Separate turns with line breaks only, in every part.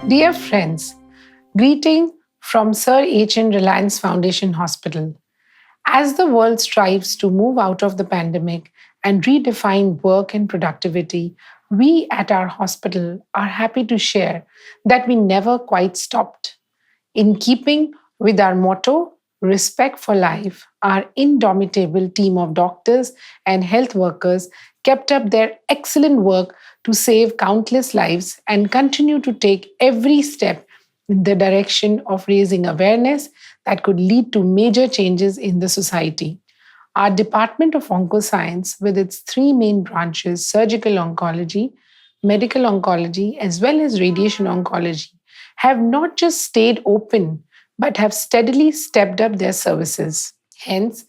Dear friends, greeting from Sir H.N. Reliance Foundation Hospital. As the world strives to move out of the pandemic and redefine work and productivity, we at our hospital are happy to share that we never quite stopped. In keeping with our motto, Respect for Life, our indomitable team of doctors and health workers kept up their excellent work to save countless lives and continue to take every step in the direction of raising awareness that could lead to major changes in the society. Our Department of Oncoscience, with its three main branches surgical oncology, medical oncology, as well as radiation oncology, have not just stayed open but have steadily stepped up their services. Hence,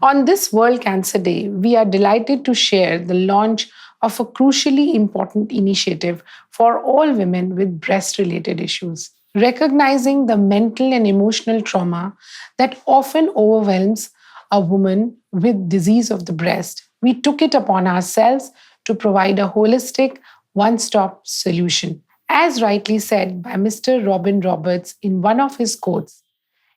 on this World Cancer Day, we are delighted to share the launch of a crucially important initiative for all women with breast related issues. Recognizing the mental and emotional trauma that often overwhelms a woman with disease of the breast, we took it upon ourselves to provide a holistic, one stop solution. As rightly said by Mr. Robin Roberts in one of his quotes,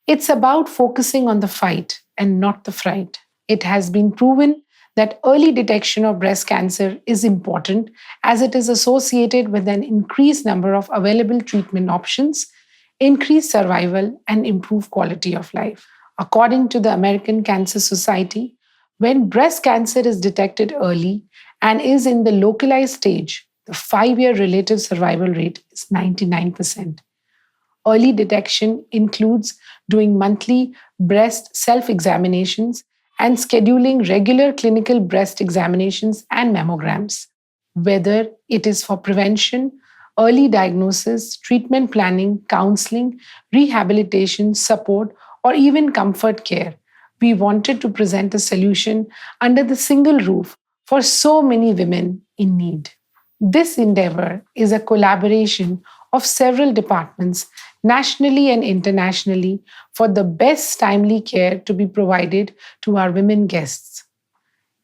it's about focusing on the fight and not the fright. It has been proven that early detection of breast cancer is important as it is associated with an increased number of available treatment options, increased survival, and improved quality of life. According to the American Cancer Society, when breast cancer is detected early and is in the localized stage, the 5-year relative survival rate is 99%. Early detection includes doing monthly breast self-examinations and scheduling regular clinical breast examinations and mammograms. Whether it is for prevention, early diagnosis, treatment planning, counseling, rehabilitation, support, or even comfort care, we wanted to present a solution under the single roof for so many women in need. This endeavor is a collaboration of several departments, nationally and internationally, for the best timely care to be provided to our women guests.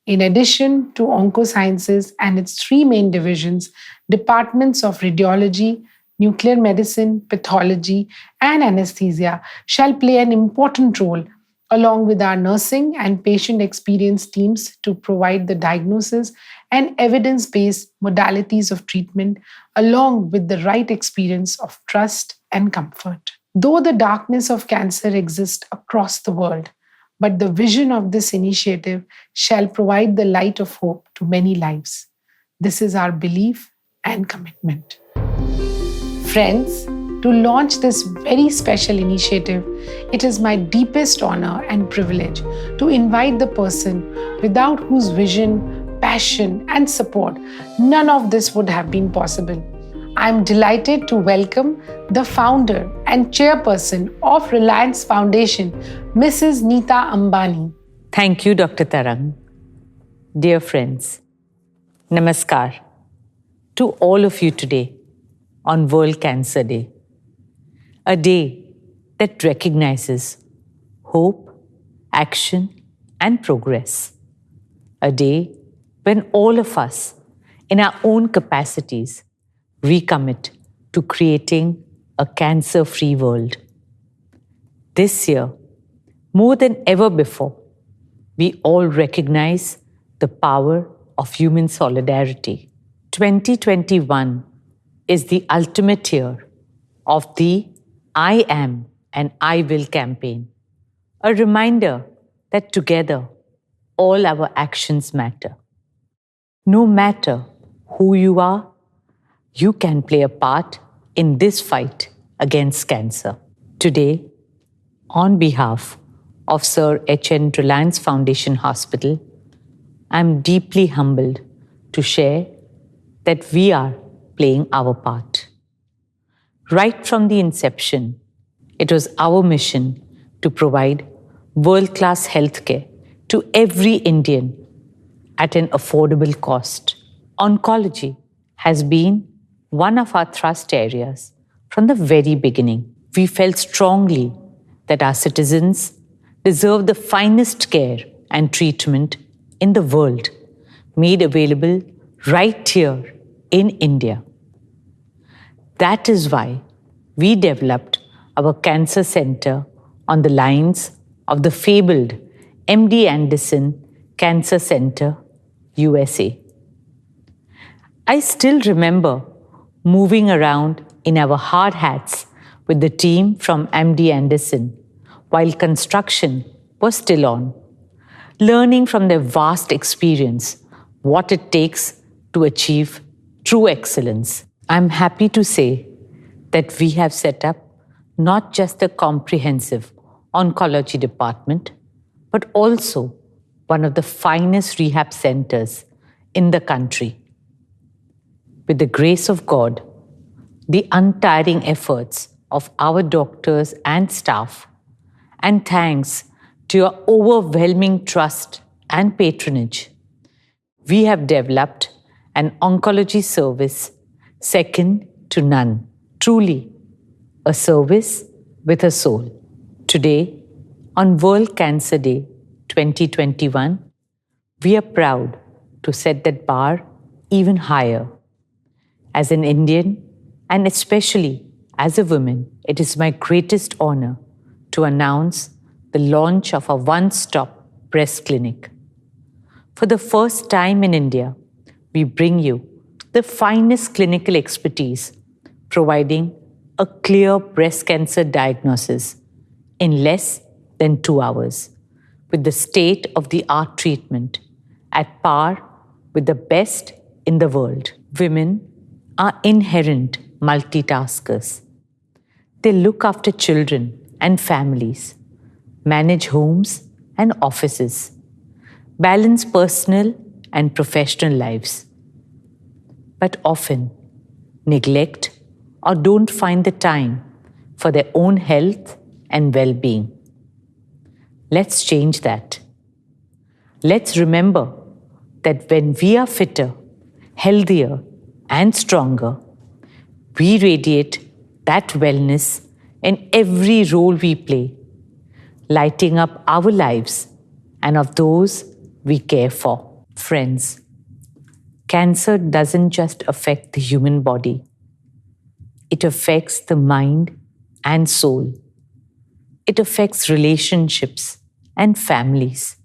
In addition to Oncosciences and its three main divisions, departments of radiology, nuclear medicine, pathology, and anesthesia shall play an important role along with our nursing and patient experience teams to provide the diagnosis and evidence-based modalities of treatment along with the right experience of trust and comfort. Though the darkness of cancer exists across the world, but the vision of this initiative shall provide the light of hope to many lives. This is our belief and commitment. Friends, to launch this very special initiative, it is my deepest honor and privilege to invite the person without whose vision, passion, and support none of this would have been possible. I am delighted to welcome the founder and chairperson of Reliance Foundation, Mrs. Nita Ambani.
Thank you, Dr. Tarang. Dear friends, Namaskar to all of you today on World Cancer Day, a day that recognizes hope, action, and progress, a day when all of us, in our own capacities, recommit to creating a cancer-free world. This year, more than ever before, we all recognize the power of human solidarity. 2021 is the ultimate year of the I Am and I Will campaign, a reminder that together all our actions matter. No matter who you are, you can play a part in this fight against cancer. Today, on behalf of Sir H.N. Reliance Foundation Hospital, I am deeply humbled to share that we are playing our part. Right from the inception, it was our mission to provide world-class healthcare to every Indian at an affordable cost. Oncology has been one of our thrust areas from the very beginning. We felt strongly that our citizens deserve the finest care and treatment in the world, made available right here in India. That is why we developed our cancer center on the lines of the fabled MD Anderson Cancer Center, USA. I still remember moving around in our hard hats with the team from MD Anderson while construction was still on, learning from their vast experience what it takes to achieve true excellence. I'm happy to say that we have set up not just a comprehensive oncology department, but also one of the finest rehab centers in the country. With the grace of God, the untiring efforts of our doctors and staff, and thanks to your overwhelming trust and patronage, we have developed an oncology service second to none. Truly, a service with a soul. Today, on World Cancer Day 2021, we are proud to set that bar even higher. As an Indian, and especially as a woman, it is my greatest honor to announce the launch of a one-stop breast clinic. For the first time in India, we bring you the finest clinical expertise, providing a clear breast cancer diagnosis in less than 2 hours, with the state-of-the-art treatment at par with the best in the world. Women are inherent multitaskers. They look after children and families, manage homes and offices, balance personal and professional lives, but often neglect or don't find the time for their own health and well-being. Let's change that. Let's remember that when we are fitter, healthier, and stronger, we radiate that wellness in every role we play, lighting up our lives and of those we care for. Friends, cancer doesn't just affect the human body. It affects the mind and soul. It affects relationships and families.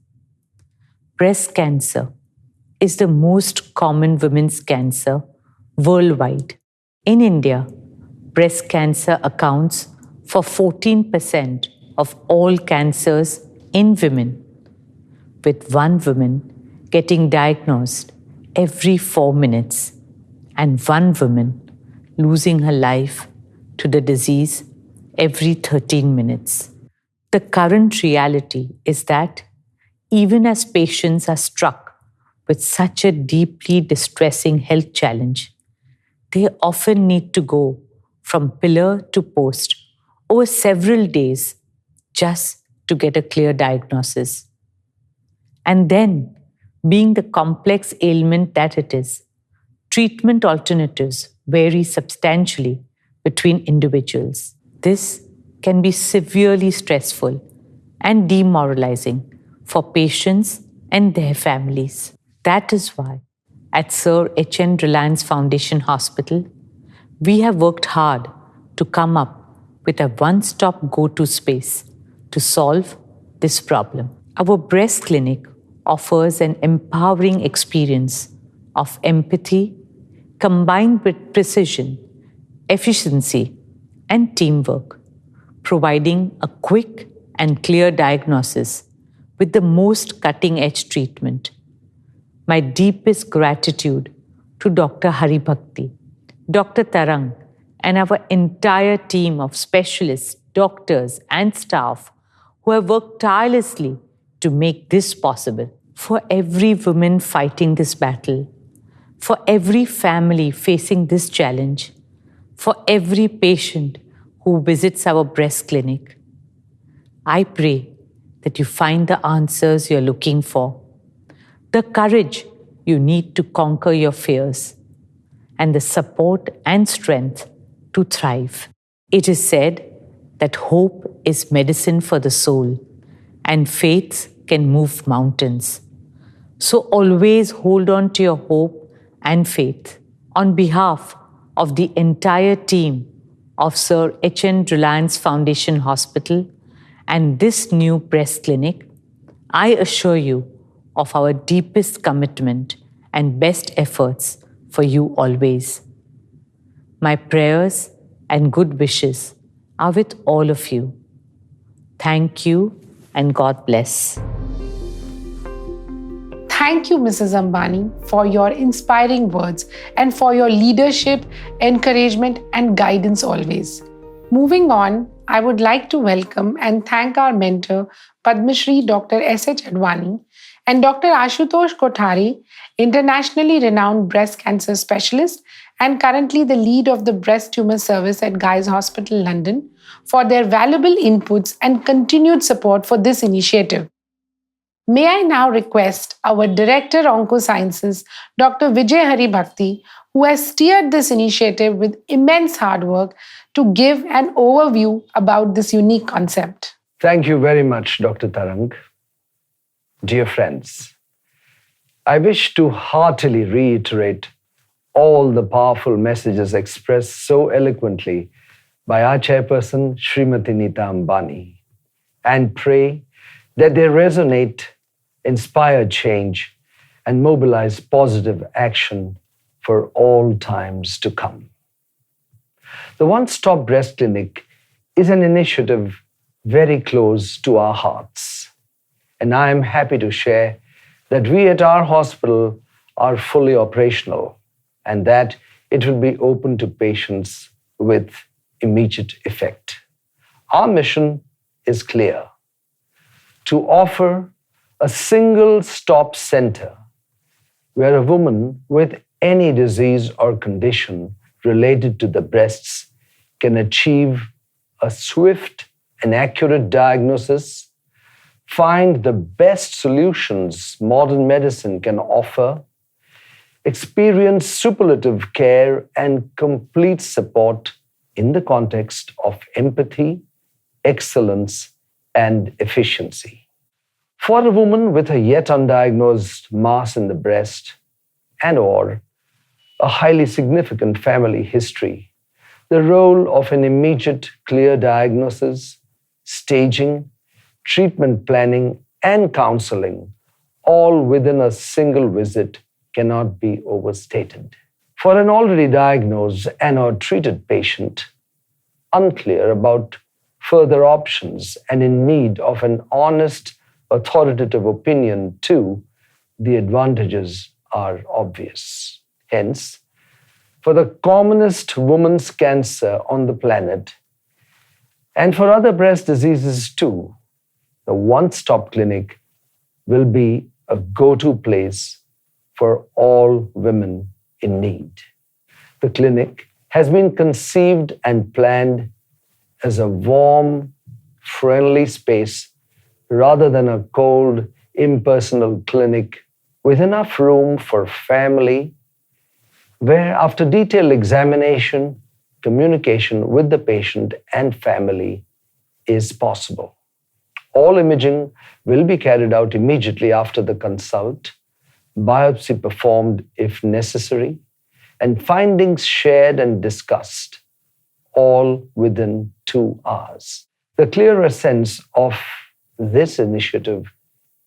Breast cancer is the most common women's cancer worldwide. In India, breast cancer accounts for 14% of all cancers in women, with one woman getting diagnosed every 4 minutes and one woman losing her life to the disease every 13 minutes. The current reality is that even as patients are struck with such a deeply distressing health challenge, they often need to go from pillar to post over several days just to get a clear diagnosis. And then, being the complex ailment that it is, treatment alternatives vary substantially between individuals. This can be severely stressful and demoralizing for patients and their families. That is why at Sir H.N. Reliance Foundation Hospital, we have worked hard to come up with a one-stop go-to space to solve this problem. Our breast clinic offers an empowering experience of empathy combined with precision, efficiency, and teamwork, providing a quick and clear diagnosis with the most cutting-edge treatment. My deepest gratitude to Dr. Hari Bhakti, Dr. Tarang, and our entire team of specialists, doctors, and staff who have worked tirelessly to make this possible. For every woman fighting this battle, for every family facing this challenge, for every patient who visits our breast clinic, I pray that you find the answers you're looking for, the courage you need to conquer your fears, and the support and strength to thrive. It is said that hope is medicine for the soul, and faith can move mountains. So always hold on to your hope and faith. On behalf of the entire team of Sir H.N. Reliance Foundation Hospital and this new breast clinic, I assure you of our deepest commitment and best efforts for you always. My prayers and good wishes are with all of you. Thank you and God bless.
Thank you, Mrs. Ambani, for your inspiring words and for your leadership, encouragement, and guidance always. Moving on, I would like to welcome and thank our mentor, Padma Shri Dr. Sr.H.N. and Dr. Ashutosh Kothari, internationally renowned breast cancer specialist and currently the lead of the breast tumor service at Guy's Hospital, London, for their valuable inputs and continued support for this initiative. May I now request our Director Oncosciences, Dr. Vijay Hari Bhakti, who has steered this initiative with immense hard work, to give an overview about this unique concept.
Thank you very much, Dr. Tarang. Dear friends, I wish to heartily reiterate all the powerful messages expressed so eloquently by our Chairperson, Srimati Nita Ambani, and pray that they resonate, inspire change, and mobilize positive action for all times to come. The One Stop Breast Clinic is an initiative very close to our hearts, and I am happy to share that we at our hospital are fully operational and that it will be open to patients with immediate effect. Our mission is clear: to offer a single-stop center where a woman with any disease or condition related to the breasts can achieve a swift and accurate diagnosis, find the best solutions modern medicine can offer, experience superlative care and complete support in the context of empathy, excellence, and efficiency. For a woman with a yet undiagnosed mass in the breast and/or a highly significant family history, the role of an immediate clear diagnosis, staging, treatment planning, and counseling, all within a single visit, cannot be overstated. For an already diagnosed and/or treated patient, unclear about further options and in need of an honest, authoritative opinion too, the advantages are obvious. Hence, for the commonest woman's cancer on the planet, and for other breast diseases too, the One Stop Clinic will be a go-to place for all women in need. The clinic has been conceived and planned as a warm, friendly space rather than a cold, impersonal clinic with enough room for family, where after detailed examination, communication with the patient and family is possible. All imaging will be carried out immediately after the consult, biopsy performed if necessary, and findings shared and discussed, all within 2 hours. The clear essence of this initiative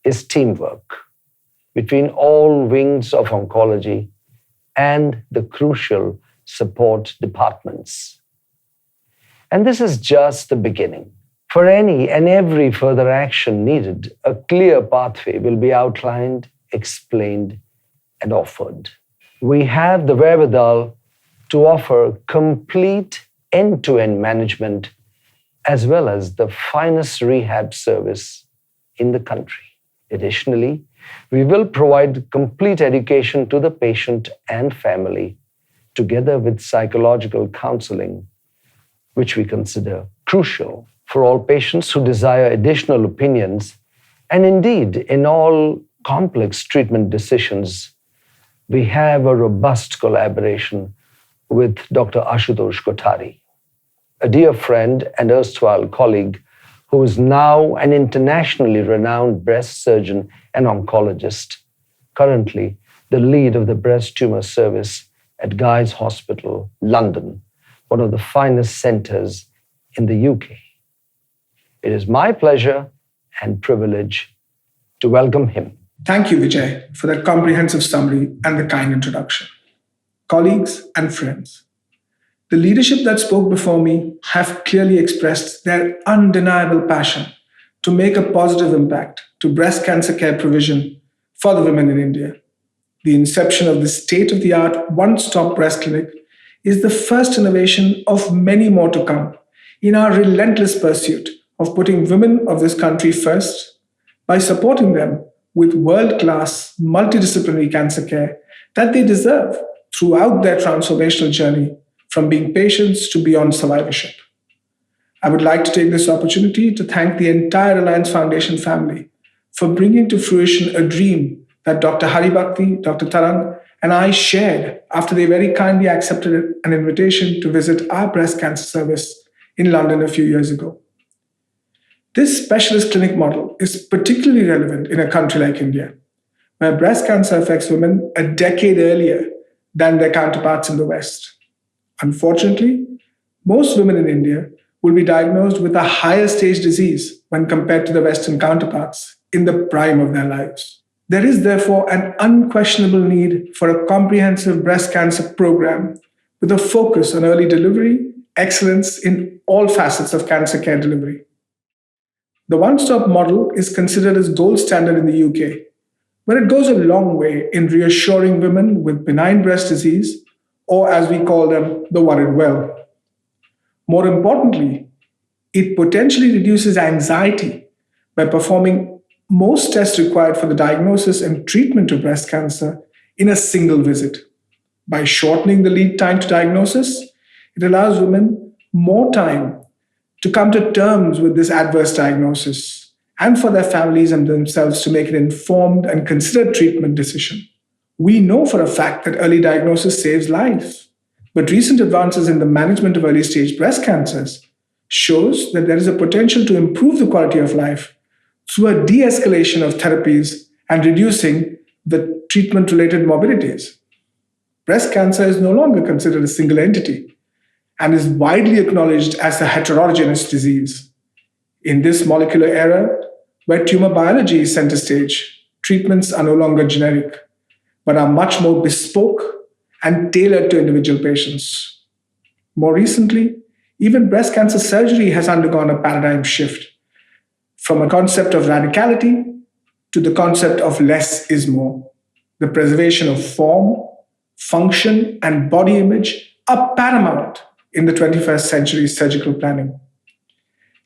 is teamwork between all wings of oncology and the crucial support departments. And this is just the beginning. For any and every further action needed, a clear pathway will be outlined, explained, and offered. We have the wherewithal to offer complete end-to-end management as well as the finest rehab service in the country. Additionally, we will provide complete education to the patient and family, together with psychological counseling, which we consider crucial for all patients who desire additional opinions. And indeed, in all complex treatment decisions, we have a robust collaboration with Dr. Ashutosh Kothari, a dear friend and erstwhile colleague who is now an internationally renowned breast surgeon and oncologist, currently the lead of the breast tumor service at Guy's Hospital, London, one of the finest centers in the UK. It is my pleasure and privilege to welcome him.
Thank you, Vijay, for that comprehensive summary and the kind introduction. Colleagues and friends, the leadership that spoke before me have clearly expressed their undeniable passion to make a positive impact to breast cancer care provision for the women in India. The inception of the state-of-the-art one-stop breast clinic is the first innovation of many more to come in our relentless pursuit of putting women of this country first by supporting them with world-class multidisciplinary cancer care that they deserve throughout their transformational journey from being patients to beyond survivorship. I would like to take this opportunity to thank the entire Reliance Foundation family for bringing to fruition a dream that Dr. Haribhakti, Dr. Tarang, and I shared after they very kindly accepted an invitation to visit our breast cancer service in London a few years ago. This specialist clinic model is particularly relevant in a country like India, where breast cancer affects women a decade earlier than their counterparts in the West. Unfortunately, most women in India will be diagnosed with a higher stage disease when compared to the Western counterparts in the prime of their lives. There is therefore an unquestionable need for a comprehensive breast cancer program with a focus on early delivery, excellence in all facets of cancer care delivery. The one-stop model is considered as gold standard in the UK, where it goes a long way in reassuring women with benign breast disease, or as we call them, the worried well. More importantly, it potentially reduces anxiety by performing most tests required for the diagnosis and treatment of breast cancer in a single visit. By shortening the lead time to diagnosis, it allows women more time to come to terms with this adverse diagnosis and for their families and themselves to make an informed and considered treatment decision. We know for a fact that early diagnosis saves lives. But recent advances in the management of early stage breast cancers shows that there is a potential to improve the quality of life through a de-escalation of therapies and reducing the treatment-related morbidities. Breast cancer is no longer considered a single entity and is widely acknowledged as a heterogeneous disease. In this molecular era, where tumor biology is center stage, treatments are no longer generic, but are much more bespoke and tailored to individual patients. More recently, even breast cancer surgery has undergone a paradigm shift from a concept of radicality to the concept of less is more. The preservation of form, function, and body image are paramount in the 21st century surgical planning.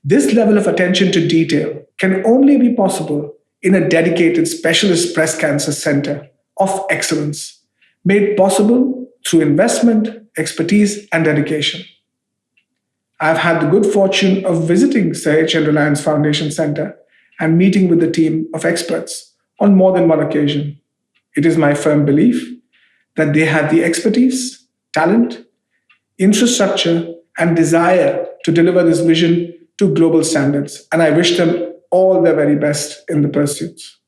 This level of attention to detail can only be possible in a dedicated specialist breast cancer center of excellence, made possible through investment, expertise, and dedication. I've had the good fortune of visiting Sir H.N. Reliance Foundation Center and meeting with the team of experts on more than one occasion. It is my firm belief that they have the expertise, talent, infrastructure, and desire to deliver this vision to global standards, and I wish them all the very best in the pursuits.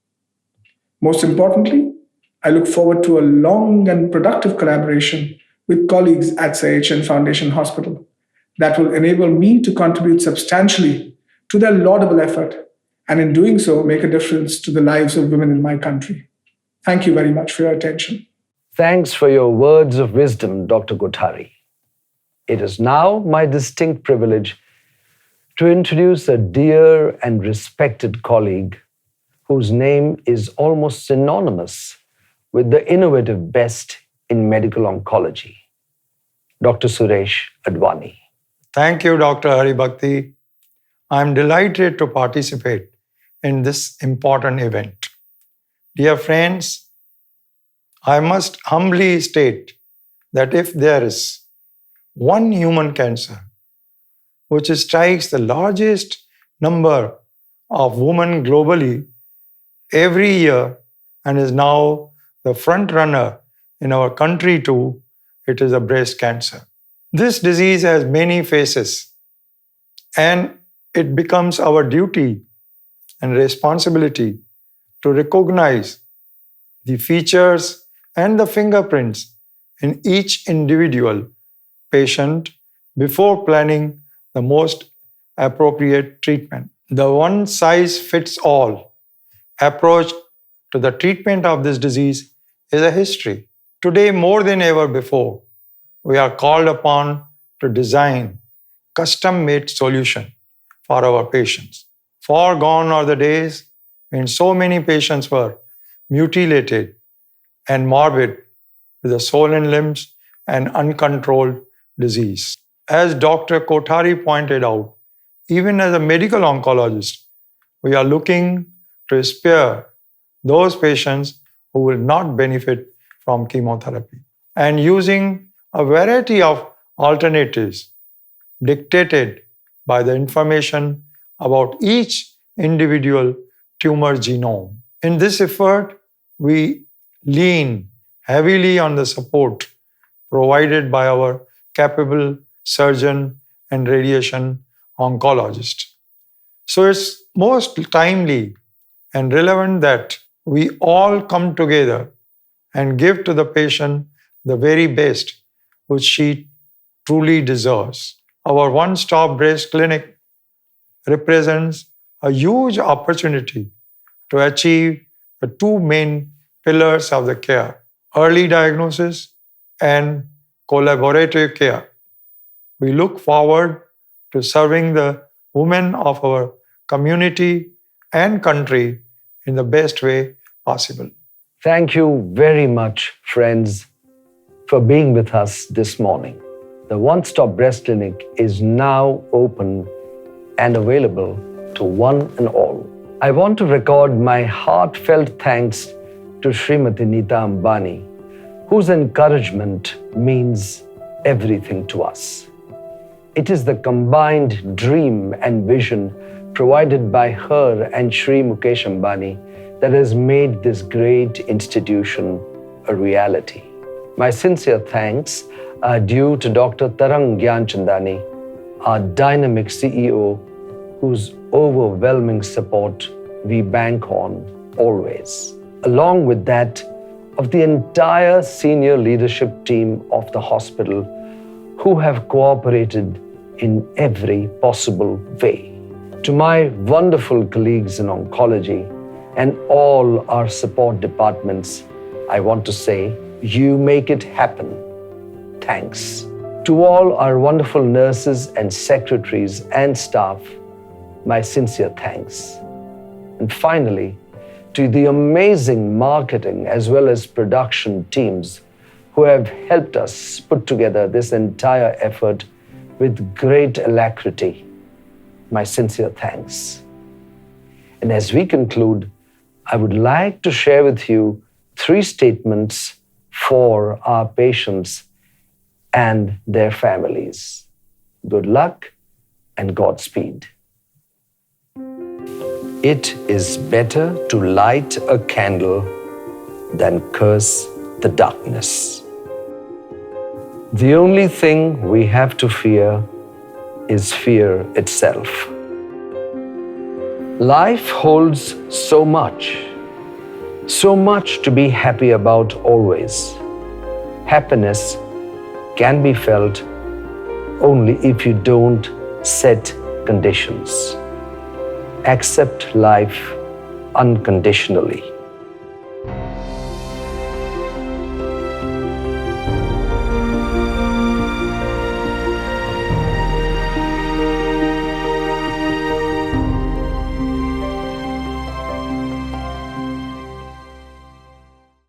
Most importantly, I look forward to a long and productive collaboration with colleagues at Sir H.N. Foundation Hospital that will enable me to contribute substantially to their laudable effort, and in doing so, make a difference to the lives of women in my country. Thank you very much for your attention.
Thanks for your words of wisdom, Dr. Kothari. It is now my distinct privilege to introduce a dear and respected colleague whose name is almost synonymous with the innovative best in medical oncology, Dr. Sir H.N.
Thank you, Dr. Haribhakti. I'm delighted to participate in this important event. Dear friends, I must humbly state that if there is one human cancer which strikes the largest number of women globally every year and is now the front runner in our country too, it is a breast cancer. This disease has many faces, and it becomes our duty and responsibility to recognize the features and the fingerprints in each individual patient before planning the most appropriate treatment. The one-size-fits-all approach to the treatment of this disease is a history. Today, more than ever before, we are called upon to design custom-made solution for our patients. Far gone are the days when so many patients were mutilated and morbid with the swollen limbs and uncontrolled disease. As Dr. Kothari pointed out, even as a medical oncologist, we are looking to spare those patients who will not benefit from chemotherapy and using a variety of alternatives dictated by the information about each individual tumor genome. In this effort, we lean heavily on the support provided by our capable surgeon and radiation oncologist. So it's most timely and relevant that we all come together and give to the patient the very best which she truly deserves. Our one-stop breast clinic represents a huge opportunity to achieve the two main pillars of the care: early diagnosis and collaborative care. We look forward to serving the women of our community and country in the best way possible.
Thank you very much, friends, for being with us this morning. The One Stop Breast Clinic is now open and available to one and all. I want to record my heartfelt thanks to Srimati Nita Ambani, whose encouragement means everything to us. It is the combined dream and vision provided by her and Shri Mukesh Ambani that has made this great institution a reality. My sincere thanks are due to Dr. Tarang Gyanchandani, our dynamic CEO, whose overwhelming support we bank on always. Along with that of the entire senior leadership team of the hospital, who have cooperated in every possible way. To my wonderful colleagues in oncology and all our support departments, I want to say, you make it happen. Thanks. To all our wonderful nurses and secretaries and staff, my sincere thanks. And finally, to the amazing marketing as well as production teams who have helped us put together this entire effort with great alacrity, my sincere thanks. And as we conclude, I would like to share with you 3 statements for our patients and their families. Good luck and Godspeed. It is better to light a candle than curse the darkness. The only thing we have to fear is fear itself. Life holds so much to be happy about always. Happiness can be felt only if you don't set conditions. Accept life unconditionally.